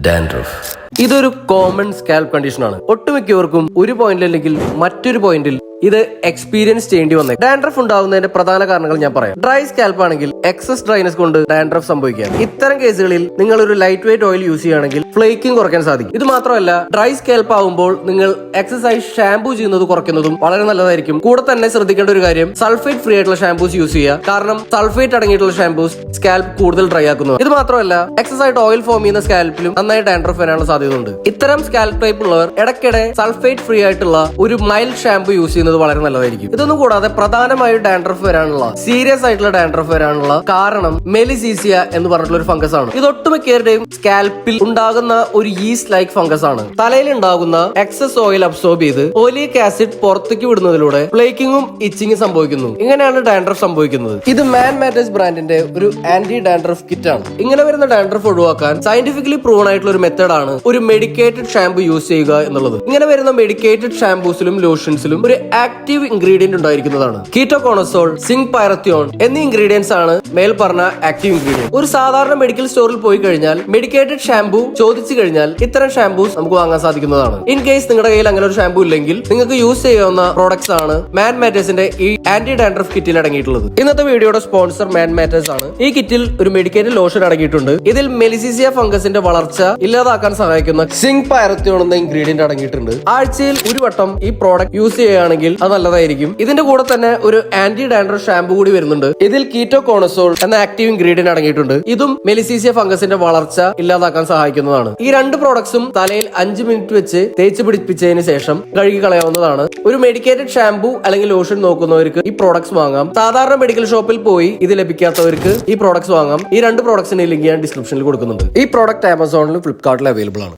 Dandruff ഇതൊരു common scalp condition ആണ്. ഒട്ടുമിക്കവർക്കും ഒരു പോയിന്റിൽ അല്ലെങ്കിൽ മറ്റൊരു പോയിന്റിൽ ഇത് എക്സ്പീരിയൻസ് ചെയ്യേണ്ടി വന്നേ. ഡാൻഡ്രഫ് ഉണ്ടാവുന്നതിന്റെ പ്രധാന കാരണങ്ങൾ ഞാൻ പറയാം. ഡ്രൈ സ്കാൽപ്പ് ആണെങ്കിൽ എക്സസ് ഡ്രൈനസ് കൊണ്ട് ഡാൻഡ്രഫ് സംഭവിക്കാം. ഇത്തരം കേസുകളിൽ നിങ്ങൾ ഒരു ലൈറ്റ് വെയിറ്റ് ഓയിൽ യൂസ് ചെയ്യുകയാണെങ്കിൽ ഫ്ലേക്കിംഗ് കുറയ്ക്കാൻ സാധിക്കും. ഇത് മാത്രമല്ല, ഡ്രൈ സ്കാൽപ്പ് ആവുമ്പോൾ നിങ്ങൾ എക്സസൈസ് ഷാംപൂ ചെയ്യുന്നത് കുറയ്ക്കുന്നതും വളരെ നല്ലതായിരിക്കും. കൂടെ തന്നെ ശ്രദ്ധിക്കേണ്ട ഒരു കാര്യം, സൾഫേറ്റ് ഫ്രീ ആയിട്ടുള്ള ഷാംപൂസ് യൂസ് ചെയ്യുക. കാരണം സൾഫേറ്റ് അടങ്ങിയിട്ടുള്ള ഷാംപൂസ് സ്കാൽപ്പ് കൂടുതൽ ഡ്രൈ ആക്കുന്നു. ഇത് മാത്രമല്ല, എക്സസ് ആയിട്ട് ഓയിൽ ഫോം ചെയ്യുന്ന സ്കാൽപ്പിലും നന്നായി ഡാൻഡ്രഫ് വരാനുള്ള സാധ്യതയുണ്ട്. ഇത്തരം സ്കാൽപ്പ് ടൈപ്പ് ഉള്ളവർ ഇടയ്ക്കിടെ സൾഫേറ്റ് ഫ്രീ ആയിട്ടുള്ള ഒരു മൈൽഡ് ഷാംപൂ യൂസ് ചെയ്യുന്നത് വളരെ നല്ലതായിരിക്കും. ഇതൊന്നും കൂടാതെ പ്രധാനമായും ഡാൻഡ്രഫ് വരാനുള്ള സീരിയസ് ആയിട്ടുള്ള ഡാൻഡ്രഫ് വരാനുള്ള കാരണം മെലിസീസിയ എന്ന് പറഞ്ഞിട്ടുള്ള ഒരു ഫംഗസ് ആണ്. ഇത് ഒട്ടുമിക്കവരുടെയും സ്കാൽപ്പിൽ ഉണ്ടാകുന്ന ഒരു ഈസ്റ്റ് ലൈക്ക് ഫംഗസ് ആണ്. തലയിൽ ഉണ്ടാകുന്ന എക്സസ് ഓയിൽ അബ്സോർബ് ചെയ്ത് ഓലിക് ആസിഡ് പുറത്തേക്ക് വിടുന്നതിലൂടെ ഫ്ലേക്കിങ്ങും ഇച്ചിങ്ങും സംഭവിക്കുന്നു. ഇങ്ങനെയാണ് ഡാൻഡ്രഫ് സംഭവിക്കുന്നത്. ഇത് മാൻ മാറ്റേഴ്സ് ബ്രാൻഡിന്റെ ഒരു ആന്റി ഡാൻഡ്രഫ് കിറ്റ് ആണ്. ഇങ്ങനെ വരുന്ന ഡാൻഡ്രഫ് ഒഴിവാക്കാൻ സയന്റിഫിക്കലി പ്രൂവൺ ആയിട്ടുള്ള ഒരു മെത്തേഡ് ആണ് ഒരു മെഡിക്കേറ്റഡ് ഷാംപൂ യൂസ് ചെയ്യുക എന്നുള്ളത്. ഇങ്ങനെ വരുന്ന മെഡിക്കേറ്റഡ് ഷാംപൂസിലും ലോഷൻസിലും ഒരു ആക്റ്റീവ് ഇൻഗ്രീഡിയന്റ് ഉണ്ടായിരിക്കുന്നതാണ്. കീറ്റോകോണസോൾ, സിങ്ക് പൈറത്തിയോൺ എന്നീ ഇൻഗ്രീഡിയൻസ് ആണ് മേൽ പറഞ്ഞ ആക്റ്റീവ് ഇൻഗ്രീഡിയന്റ്. ഒരു സാധാരണ മെഡിക്കൽ സ്റ്റോറിൽ പോയി കഴിഞ്ഞാൽ മെഡിക്കേറ്റഡ് ഷാംപൂ ചോദിച്ചു കഴിഞ്ഞാൽ ഇത്തരം ഷാംപൂസ് നമുക്ക് വാങ്ങാൻ സാധിക്കുന്നതാണ്. ഇൻ കേസ് നിങ്ങളുടെ കയ്യിൽ അങ്ങനെ ഒരു ഷാംപൂ ഇല്ലെങ്കിൽ നിങ്ങൾക്ക് യൂസ് ചെയ്യാവുന്ന പ്രോഡക്ട്സ് ആണ് മാൻ മാറ്റേഴ്സിന്റെ ഈ ആന്റി ഡാൻഡ്രഫ് കിറ്റിൽ അടങ്ങിയിട്ടുള്ളത്. ഇന്നത്തെ വീഡിയോയുടെ സ്പോൺസർ മാൻ മാറ്റേഴ്സ് ആണ്. ഈ കിറ്റിൽ ഒരു മെഡിക്കേറ്റഡ് ലോഷൻ അടങ്ങിയിട്ടുണ്ട്. ഇതിൽ മെലിസീസിയ ഫംഗസിന്റെ വളർച്ച ഇല്ലാതാക്കാൻ സഹായിക്കുന്ന സിങ്ക് പൈറത്തിയോൺ എന്ന ഇൻഗ്രീഡിയന്റ് അടങ്ങിയിട്ടുണ്ട്. ആഴ്ചയിൽ ഒരു വട്ടം ഈ പ്രോഡക്റ്റ് യൂസ് ചെയ്യുകയാണെങ്കിൽ അത് നല്ലതായിരിക്കും. ഇതിന്റെ കൂടെ തന്നെ ഒരു ആന്റി ഡാൻഡ്രഫ് ഷാംപൂ കൂടി വരുന്നുണ്ട്. ഇതിൽ കീറ്റോകോണസോൾ എന്ന ആക്റ്റീവ് ഇൻഗ്രീഡിയന്റ് അടങ്ങിയിട്ടുണ്ട്. ഇതും മെലിസീസിയ ഫംഗസിന്റെ വളർച്ച ഇല്ലാതാക്കാൻ സഹായിക്കുന്നതാണ്. ഈ രണ്ട് പ്രോഡക്ട്സും തലയിൽ 5 മിനിറ്റ് വെച്ച് തേച്ച് പിടിപ്പിച്ചതിന് ശേഷം കഴുകി കളയാവുന്നതാണ്. ഒരു മെഡിക്കേറ്റഡ് ഷാംപൂ അല്ലെങ്കിൽ ലോഷൻ നോക്കുന്നവർക്ക് ഈ പ്രോഡക്ട്സ് വാങ്ങാം. സാധാരണ മെഡിക്കൽ ഷോപ്പിൽ പോയി ഇത് ലഭിക്കാത്തവർക്ക് ഈ പ്രോഡക്ട്സ് വാങ്ങാം. ഈ രണ്ട് പ്രോഡക്ട്സിന്റെ ലിങ്ക് ഞാൻ ഡിസ്ക്രിപ്ഷനിൽ കൊടുക്കുന്നുണ്ട്. ഈ പ്രോഡക്റ്റ് ആമസോണിലും ഫ്ലിപ്കാർട്ടിലും അവൈലബിൾ ആണ്.